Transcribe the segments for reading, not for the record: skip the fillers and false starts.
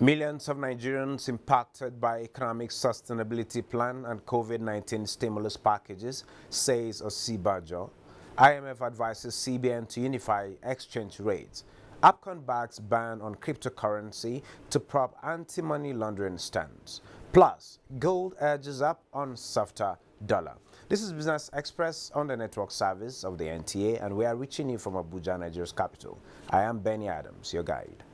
Millions of Nigerians impacted by economic sustainability plan and COVID-19 stimulus packages, says Osibajo. IMF advises CBN to unify exchange rates. APCON backs ban on cryptocurrency to prop anti-money laundering stance. Plus, gold edges up on softer dollar. This is Business Express on the network service of the NTA, and we are reaching you from Abuja, Nigeria's capital. I am Benny Adams, your guide.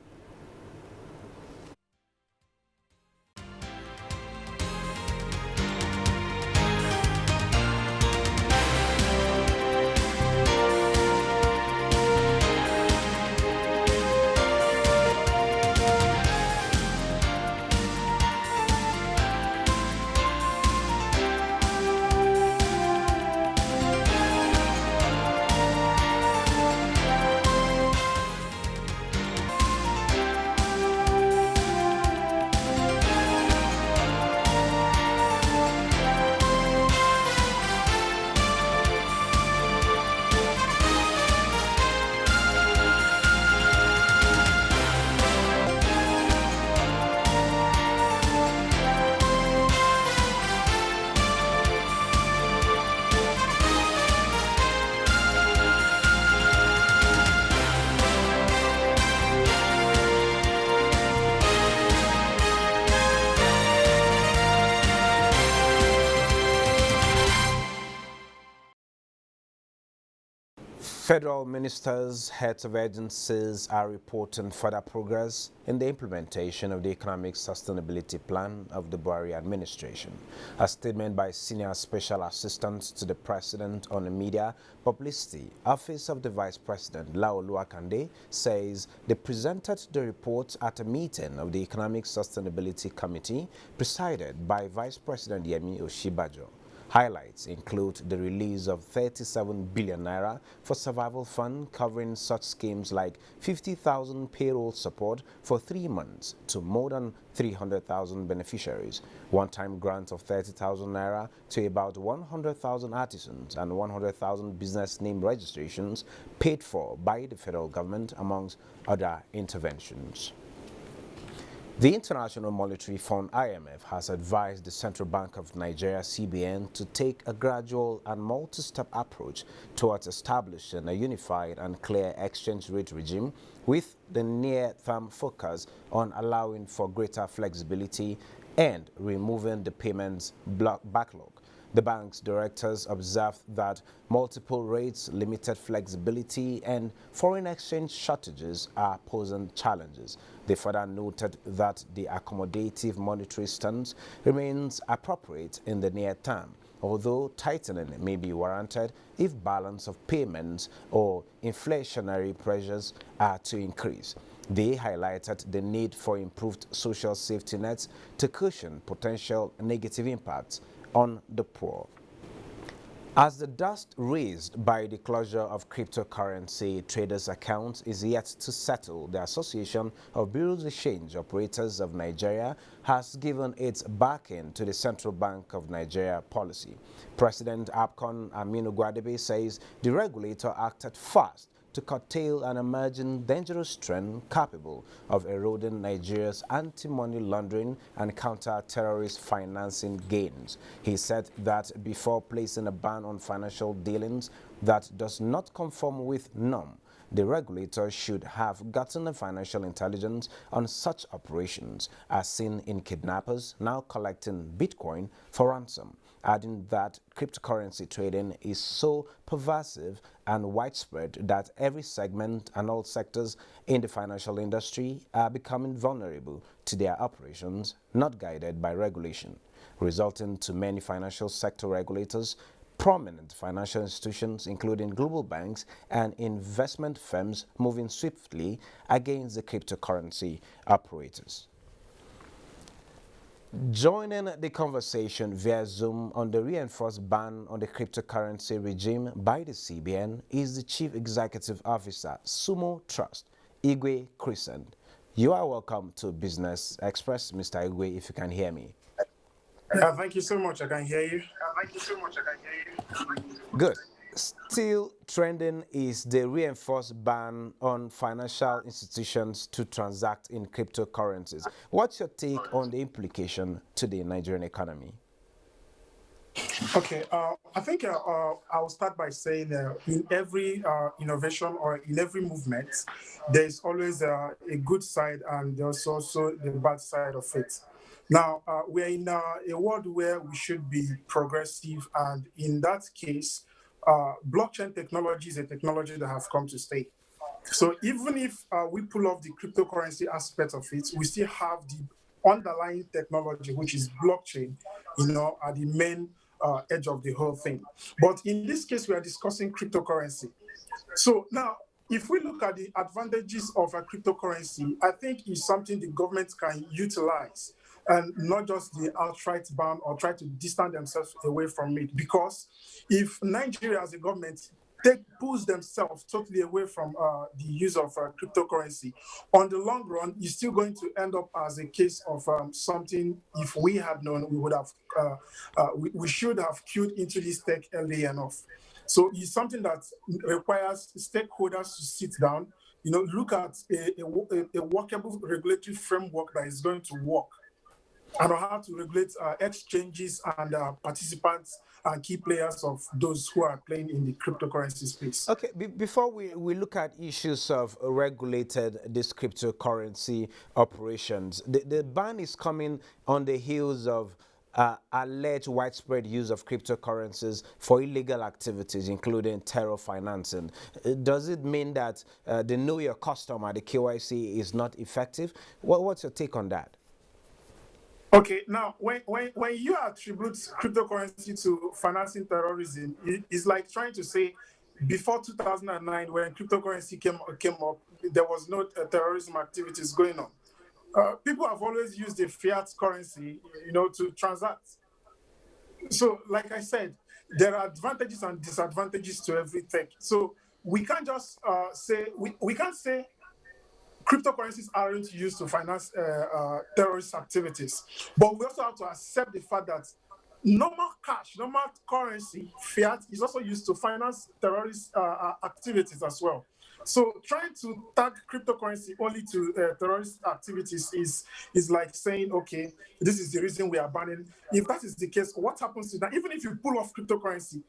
Federal ministers, heads of agencies are reporting further progress in the implementation of the Economic Sustainability Plan of the Buhari administration. A statement by Senior Special Assistant to the President on the Media Publicity, Office of the Vice President, Laolu Akande, says they presented the report at a meeting of the Economic Sustainability Committee presided by Vice President Yemi Oshibajo. Highlights include the release of 37 billion naira for survival fund covering such schemes like 50,000 payroll support for 3 months to more than 300,000 beneficiaries, one-time grant of 30,000 naira to about 100,000 artisans and 100,000 business name registrations paid for by the federal government, amongst other interventions. The International Monetary Fund (IMF) has advised the Central Bank of Nigeria (CBN) to take a gradual and multi-step approach towards establishing a unified and clear exchange rate regime, with the near-term focus on allowing for greater flexibility and removing the payments backlog. The bank's directors observed that multiple rates, limited flexibility, and foreign exchange shortages are posing challenges. They further noted that the accommodative monetary stance remains appropriate in the near term, although tightening may be warranted if balance of payments or inflationary pressures are to increase. They highlighted the need for improved social safety nets to cushion potential negative impacts on the poor. As the dust raised by the closure of cryptocurrency traders' accounts is yet to settle, the Association of Bureaus de Change Operators of Nigeria has given its backing to the Central Bank of Nigeria policy. President APCON Aminu Gwadebe says the regulator acted fast to curtail an emerging dangerous trend capable of eroding Nigeria's anti-money laundering and counter-terrorist financing gains. He said that before placing a ban on financial dealings that does not conform with norm, the regulator should have gotten the financial intelligence on such operations, as seen in kidnappers now collecting Bitcoin for ransom, adding that cryptocurrency trading is so pervasive and widespread that every segment and all sectors in the financial industry are becoming vulnerable to their operations, not guided by regulation, resulting to many financial sector regulators, prominent financial institutions, including global banks and investment firms, moving swiftly against the cryptocurrency operators. Joining the conversation via Zoom on the reinforced ban on the cryptocurrency regime by the CBN is the Chief Executive Officer, Sumo Trust, Igwe Crescent. You are welcome to Business Express, Mr. Igwe, if you can hear me. Thank you so much. I can hear you. Good. Still trending is the reinforced ban on financial institutions to transact in cryptocurrencies. What's your take on the implication to the Nigerian economy? Okay, I think I'll start by saying in every innovation or in every movement, there's always a good side and there's also the bad side of it. Now, we're in a world where we should be progressive, and in that case, blockchain technology is a technology that has come to stay. So even if we pull off the cryptocurrency aspect of it, we still have the underlying technology, which is blockchain, at the main edge of the whole thing. But in this case, we are discussing cryptocurrency. So now, if we look at the advantages of a cryptocurrency, I think it's something the government can utilize and not just the outright ban or try to distance themselves away from it. Because if Nigeria as a government pulls themselves totally away from the use of cryptocurrency, on the long run, it's still going to end up as a case of something. If we had known, we would have, we should have queued into this tech early enough. So it's something that requires stakeholders to sit down, look at a workable regulatory framework that is going to work and how to regulate exchanges and participants and key players of those who are playing in the cryptocurrency space. Okay, before we look at issues of regulated this cryptocurrency operations, the ban is coming on the heels of alleged widespread use of cryptocurrencies for illegal activities, including terror financing. Does it mean that the Know Your Customer, the KYC, is not effective? What's your take on that? Okay, now when you attribute cryptocurrency to financing terrorism, it's like trying to say before 2009, when cryptocurrency came up, there was no terrorism activities going on. People have always used the fiat currency, to transact. So, like I said, there are advantages and disadvantages to every tech. So we can't just say we can't say cryptocurrencies aren't used to finance terrorist activities. But we also have to accept the fact that normal cash, normal currency, fiat, is also used to finance terrorist activities as well. So trying to tag cryptocurrency only to terrorist activities is like saying, okay, this is the reason we are banning. If that is the case, what happens to that? Even if you pull off cryptocurrency,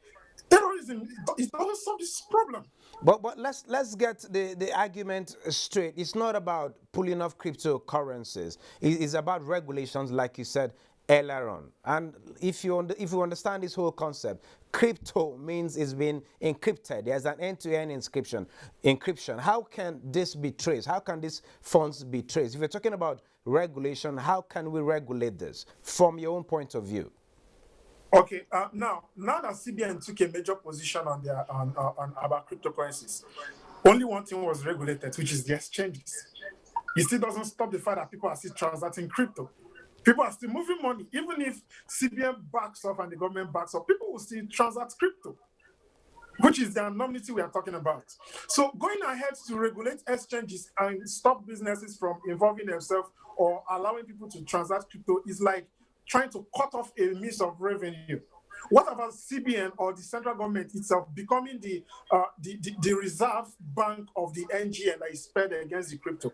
terrorism, it doesn't solve this problem. But let's get the argument straight. It's not about pulling off cryptocurrencies. It's about regulations, like you said earlier on. And if you understand this whole concept, crypto means it's been encrypted. There's an end-to-end encryption. How can this be traced? How can these funds be traced? If you're talking about regulation, how can we regulate this from your own point of view? Okay, now that CBN took a major position on their on about cryptocurrencies, only one thing was regulated, which is the exchanges. It still doesn't stop the fact that people are still transacting crypto. People are still moving money, even if CBN backs off and the government backs off. People will still transact crypto, which is the anonymity we are talking about. So going ahead to regulate exchanges and stop businesses from involving themselves or allowing people to transact crypto is like trying to cut off a means of revenue. What about CBN or the central government itself becoming the reserve bank of the NGN that is paid against the crypto?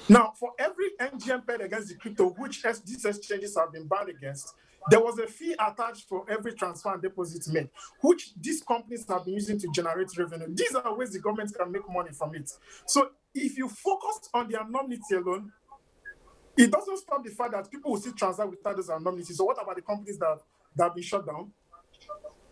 Now, for every NGN paid against the crypto, which these exchanges have been banned against, there was a fee attached for every transfer and deposit made, which these companies have been using to generate revenue. These are ways the government can make money from it. So if you focus on the anonymity alone, it doesn't stop the fact that people will still transact without those anonymity. So what about the companies that have been shut down?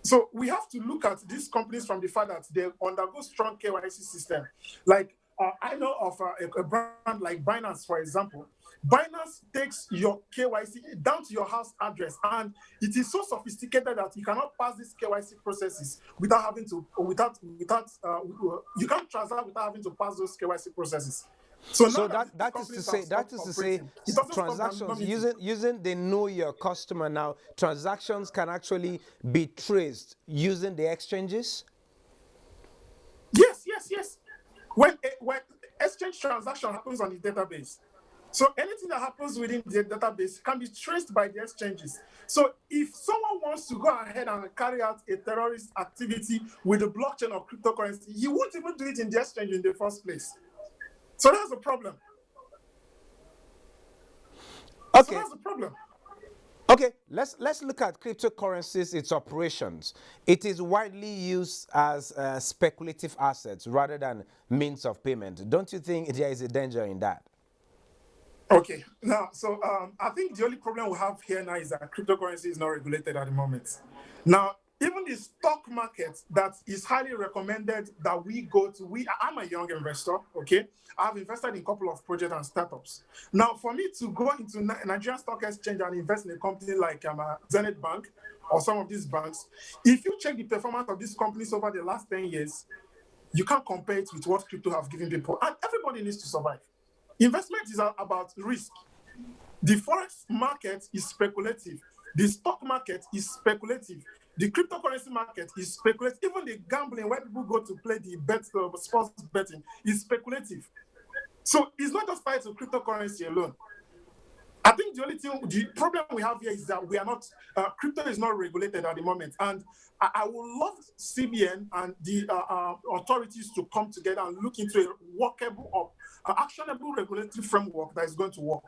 So we have to look at these companies from the fact that they undergo strong KYC system. Like I know of a brand like Binance, for example. Binance takes your KYC down to your house address, and it is so sophisticated that you cannot pass these KYC processes without having to you can't transact without having to pass those KYC processes. So now So that that these that is to companies say have stopped it doesn't stop the transactions anonymity. using the Know Your Customer now, transactions can actually be traced using the exchanges. Yes, yes, yes. When exchange transaction happens on the database, So anything that happens within the database can be traced by the exchanges. So if someone wants to go ahead and carry out a terrorist activity with a blockchain or cryptocurrency, he won't even do it in the exchange in the first place. So that's the problem. So Okay. that's the problem. Okay, let's look at cryptocurrencies, its operations. It is widely used as speculative assets rather than means of payment. Don't you think there is a danger in that? Okay, now, so I think the only problem we have here now is that cryptocurrency is not regulated at the moment. Now, even the stock market that is highly recommended that we go to, I'm a young investor, okay? I've invested in a couple of projects and startups. Now, for me to go into Nigerian Stock Exchange and invest in a company like Zenith Bank or some of these banks, if you check the performance of these companies over the last 10 years, you can't compare it with what crypto have given people. And everybody needs to survive. Investment is about risk. The forex market is speculative. The stock market is speculative. The cryptocurrency market is speculative. Even the gambling, where people go to play the sports betting, is speculative. So it's not just tied to cryptocurrency alone. I think the problem we have here is that we are not, crypto is not regulated at the moment. And I would love CBN and the authorities to come together and look into a workable or actionable regulatory framework that is going to work.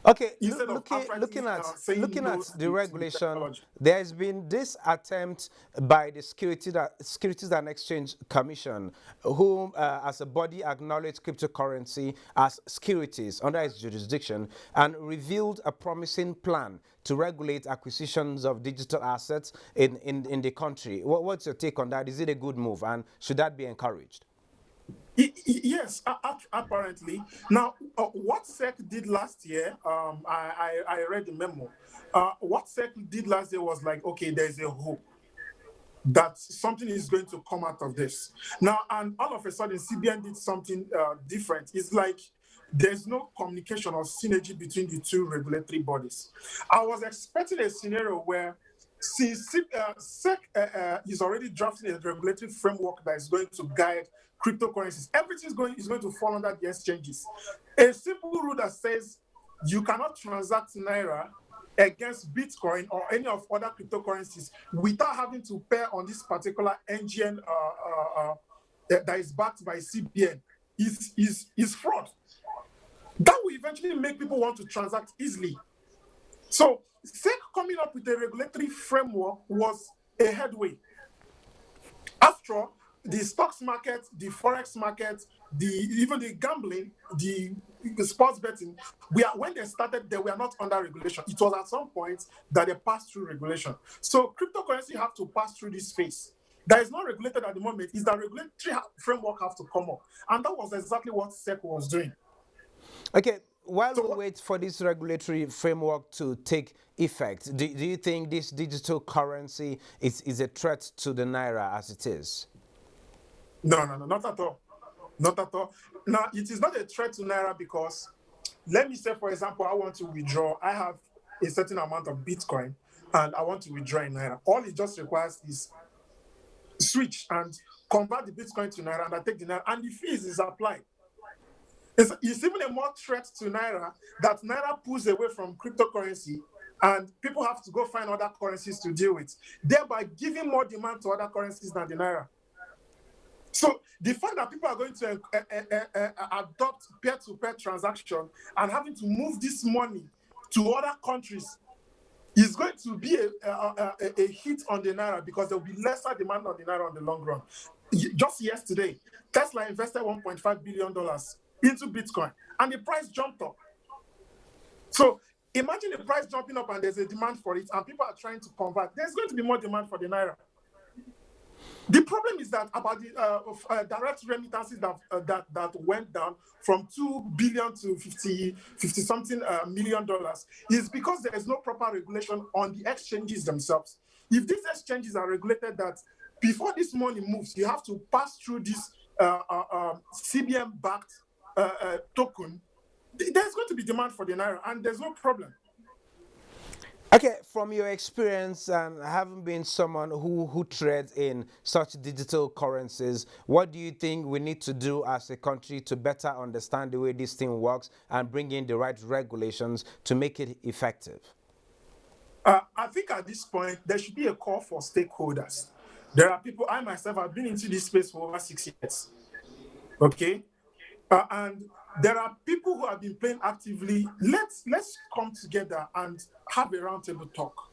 Okay, Instead of looking no at the to regulation, technology. there has been this attempt by the Securities and Exchange Commission, whom, as a body, acknowledged cryptocurrency as securities under its jurisdiction and revealed a promising plan to regulate acquisitions of digital assets in the country. What's your take on that? Is it a good move, and should that be encouraged? Yes, apparently. Now, what SEC did last year, I read the memo. What SEC did last year was like, okay, there's a hope that something is going to come out of this. Now, and all of a sudden, CBN did something different. It's like there's no communication or synergy between the two regulatory bodies. I was expecting a scenario where since SEC is already drafting a regulatory framework that is going to guide cryptocurrencies, everything is going to fall under the exchanges. A simple rule that says you cannot transact Naira against Bitcoin or any of other cryptocurrencies without having to pay on this particular engine that is backed by CBN is fraud. That will eventually make people want to transact easily. So SEC coming up with a regulatory framework was a headway. After all, the stocks market, the forex market, even the gambling, the sports betting, when they started, they were not under regulation. It was at some point that they passed through regulation. So cryptocurrency have to pass through this phase. That is not regulated at the moment. Is that regulatory framework have to come up, and that was exactly what SEC was doing. Okay, while So we wait for this regulatory framework to take effect, do you think this digital currency is a threat to the Naira as it is? no, not at all. Not at all. Now, it is not a threat to Naira because, let me say, for example, I want to withdraw. I have a certain amount of Bitcoin and I want to withdraw in Naira. All it just requires is switch and convert the Bitcoin to Naira, and I take the Naira, and the fees is applied. It's even a more threat to Naira that Naira pulls away from cryptocurrency and people have to go find other currencies to deal with, thereby giving more demand to other currencies than the Naira. So the fact that people are going to adopt peer-to-peer transaction and having to move this money to other countries is going to be a hit on the Naira because there will be lesser demand on the Naira on the long run. Just yesterday, Tesla invested $1.5 billion into Bitcoin and the price jumped up. So imagine the price jumping up and there's a demand for it and people are trying to convert. There's going to be more demand for the Naira. The problem is that about the direct remittances that went down from 2 billion to 50 something million dollars is because there is no proper regulation on the exchanges themselves. If these exchanges are regulated, that before this money moves, you have to pass through this CBN backed token, there's going to be demand for the Naira and there's no problem. Okay, from your experience and having been someone who trades in such digital currencies, what do you think we need to do as a country to better understand the way this thing works and bring in the right regulations to make it effective? I think at this point, there should be a call for stakeholders. There are people, I myself have been into this space for over 6 years. Okay. And there are people who have been playing actively. Let's come together and have a roundtable talk.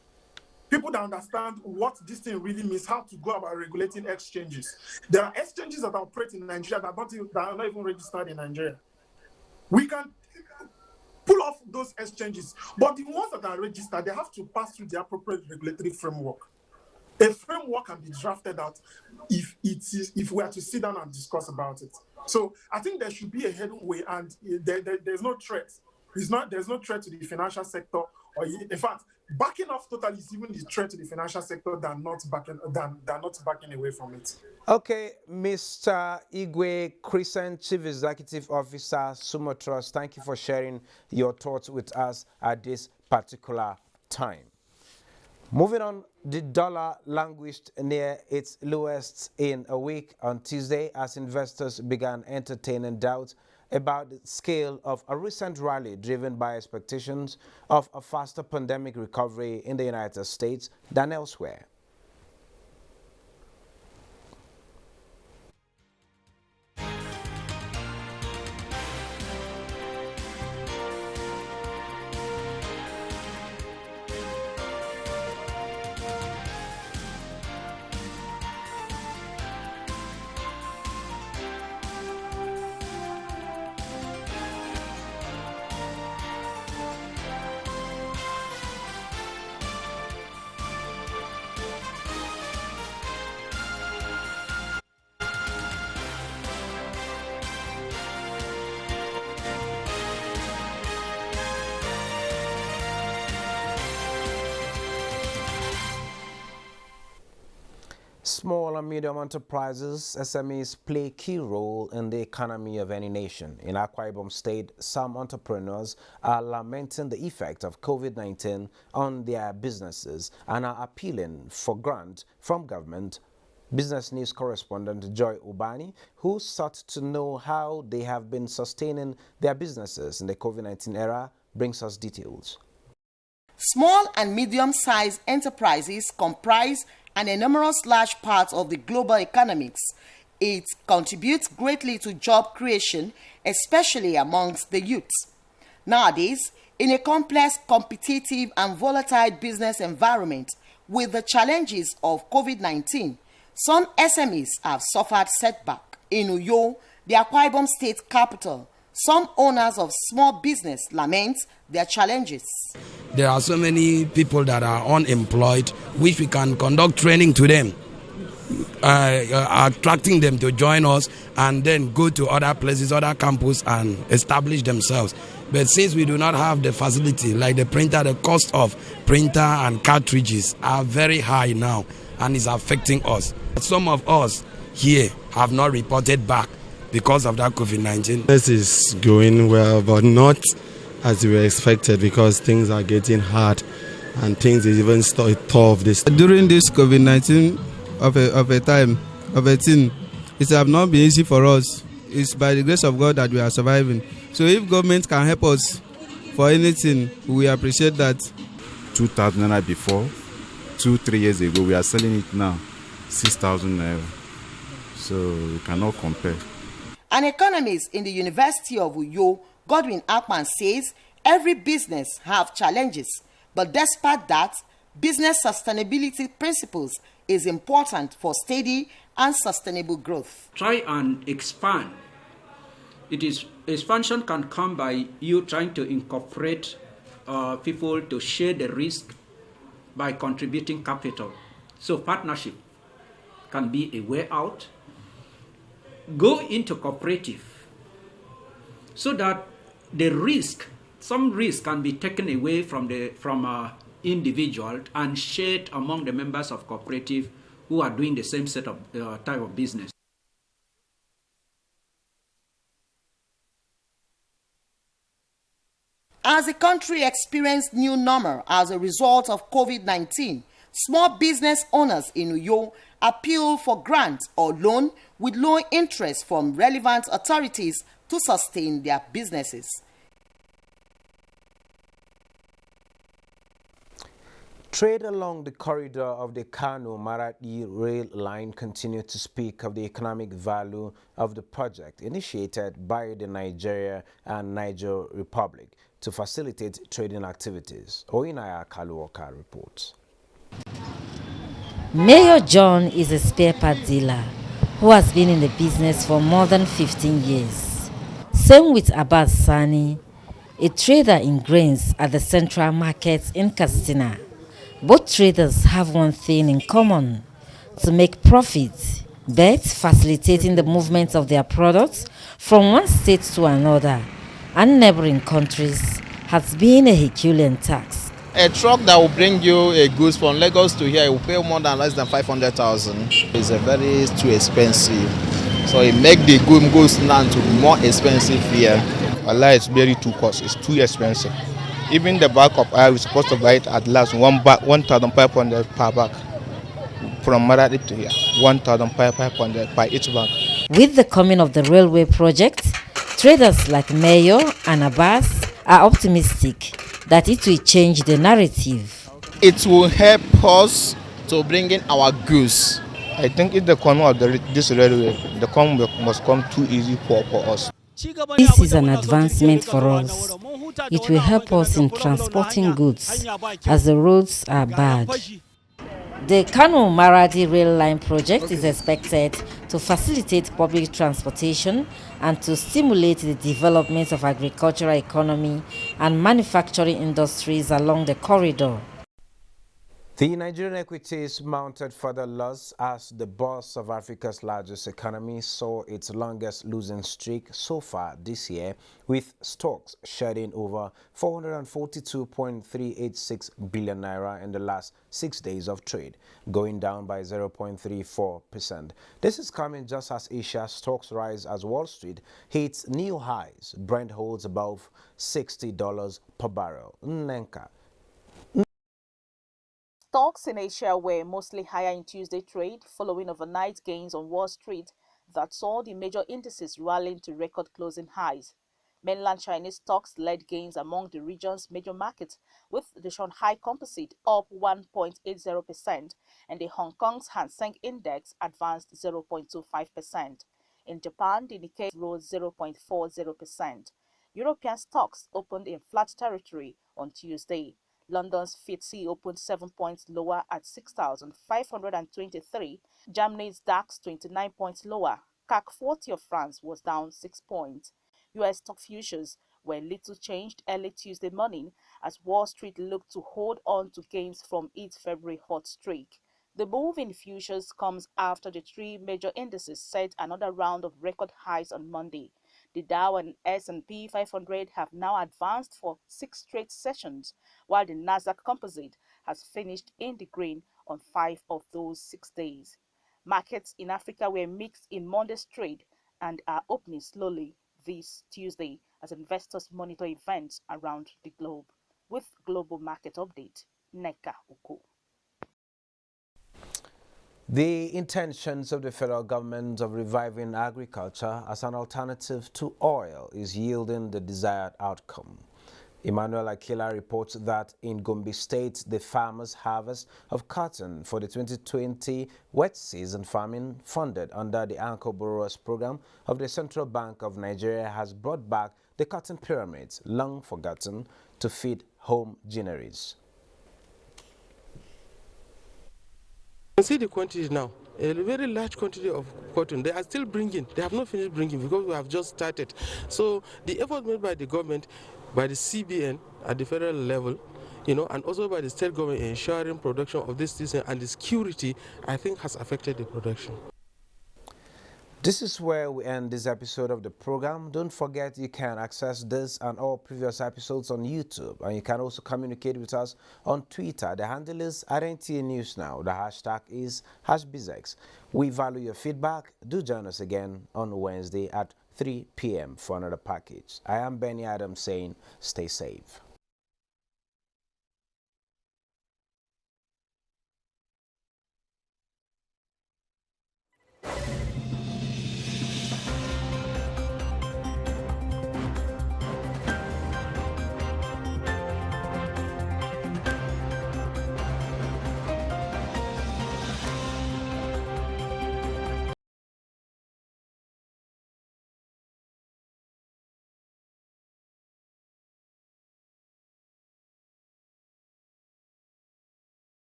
People that understand what this thing really means, how to go about regulating exchanges. There are exchanges that operate in Nigeria that are not even registered in Nigeria. We can pull off those exchanges, but the ones that are registered, they have to pass through the appropriate regulatory framework. A framework can be drafted out if we are to sit down and discuss about it. So I think there should be a headway, and there's no threat. There's no threat to the financial sector, or in fact, backing off totally is even the threat to the financial sector than not backing away from it. Okay, Mr. Igwe Crescent, Chief Executive Officer, Sumo Trust, thank you for sharing your thoughts with us at this particular time. Moving on, the dollar languished near its lowest in a week on Tuesday as investors began entertaining doubts about the scale of a recent rally driven by expectations of a faster pandemic recovery in the United States than elsewhere. Small and medium enterprises, SMEs, play a key role in the economy of any nation. In Akwa Ibom State, some entrepreneurs are lamenting the effect of COVID-19 on their businesses and are appealing for grant from government. Business News correspondent Joy Ubani, who sought to know how they have been sustaining their businesses in the COVID-19 era, brings us details. Small and medium-sized enterprises comprise an enormous large part of the global economics. It contributes greatly to job creation, especially amongst the youth. Nowadays, in a complex, competitive, and volatile business environment with the challenges of COVID-19, some SMEs have suffered setback. In Uyo, the Akwa Ibom State capital, some owners of small business lament their challenges. There are so many people that are unemployed, which we can conduct training to them, attracting them to join us and then go to other places, other campus and establish themselves. But since we do not have the facility, like the printer, the cost of printer and cartridges are very high now and is affecting us. Some of us here have not reported back because of that COVID-19. This is going well, but not as we expected because things are getting hard and things is even tough. During this COVID-19 of a thing, it have not been easy for us. It's by the grace of God that we are surviving. So if government can help us for anything, we appreciate that. 2,000 naira before, 2-3 years ago, we are selling it now 6,000 naira. So we cannot compare. An economist in the University of Uyo, Godwin Akman, says every business have challenges, but despite that, business sustainability principles is important for steady and sustainable growth. Try and expand. Expansion can come by you trying to incorporate people to share the risk by contributing capital. So partnership can be a way out. Go into cooperative so that some risk can be taken away from individual and shared among the members of cooperative who are doing the same set of type of business. As the country experienced new normal as a result of COVID-19, small business owners in Uyo appeal for grants or loan with low interest from relevant authorities to sustain their businesses. Trade along the corridor of the Kano-Maradi rail line continued to speak of the economic value of the project initiated by the Nigeria and Niger Republic to facilitate trading activities. Oinaya Kaluoka reports. Mayor John is a spare part dealer who has been in the business for more than 15 years. Same with Abbas Sani, a trader in grains at the Central Market in Katsina. Both traders have one thing in common: to make profit, but facilitating the movement of their products from one state to another and neighboring countries has been a Herculean task. A truck that will bring you a goods from Lagos to here will pay more than less than 500,000. It's a very too expensive, so it make the goods now to be more expensive here. Allah, it's very too cost. It's too expensive. Even the bag of oil, we're supposed to buy it at last 1,500 per bag. From Maradi to here, 1,500 per each bag. With the coming of the railway project, traders like Mayo and Abbas are optimistic that it will change the narrative. It will help us to bring in our goods. I think if the coming of this railway, the coming must come too easy for us. This is an advancement for us. It will help us in transporting goods as the roads are bad. The Kano-Maradi rail line project is expected to facilitate public transportation and to stimulate the development of agricultural economy and manufacturing industries along the corridor. The Nigerian equities mounted further loss as the boss of Africa's largest economy saw its longest losing streak so far this year, with stocks shedding over 442.386 billion naira in the last 6 days of trade, going down by 0.34%. This is coming just as Asia's stocks rise as Wall Street hits new highs. Brent holds above $60 per barrel. Nnenka. Stocks in Asia were mostly higher in Tuesday trade, following overnight gains on Wall Street that saw the major indices rallying to record closing highs. Mainland Chinese stocks led gains among the region's major markets, with the Shanghai Composite up 1.80% and the Hong Kong's Hang Seng Index advanced 0.25%. In Japan, the Nikkei rose 0.40%. European stocks opened in flat territory on Tuesday. London's FTSE opened 7 points lower at 6,523. Germany's DAX 29 points lower. CAC 40 of France was down 6 points. US stock futures were little changed early Tuesday morning as Wall Street looked to hold on to gains from its February hot streak. The move in futures comes after the three major indices set another round of record highs on Monday. The Dow and S&P 500 have now advanced for 6 straight sessions, while the Nasdaq Composite has finished in the green on 5 of those 6 days. Markets in Africa were mixed in Monday's trade and are opening slowly this Tuesday as investors monitor events around the globe. With Global Market Update, Neka Uko. The intentions of the federal government of reviving agriculture as an alternative to oil is yielding the desired outcome. Emmanuel Akila reports that in Gombe State, the farmers' harvest of cotton for the 2020 wet season farming funded under the Anchor Borrowers Program of the Central Bank of Nigeria has brought back the cotton pyramids long forgotten to feed home granaries. You can see the quantities now. A very large quantity of cotton. They are still bringing. They have not finished bringing because we have just started. So the effort made by the government, by the CBN at the federal level, and also by the state government ensuring production of this season and the security, I think has affected the production. This is where we end this episode of the program. Don't forget you can access this and all previous episodes on YouTube, and you can also communicate with us on Twitter. The handle is NTA News Now. The hashtag is #BizX. We value your feedback. Do join us again on Wednesday at 3 p.m. for another package. I am Benny Adams saying stay safe.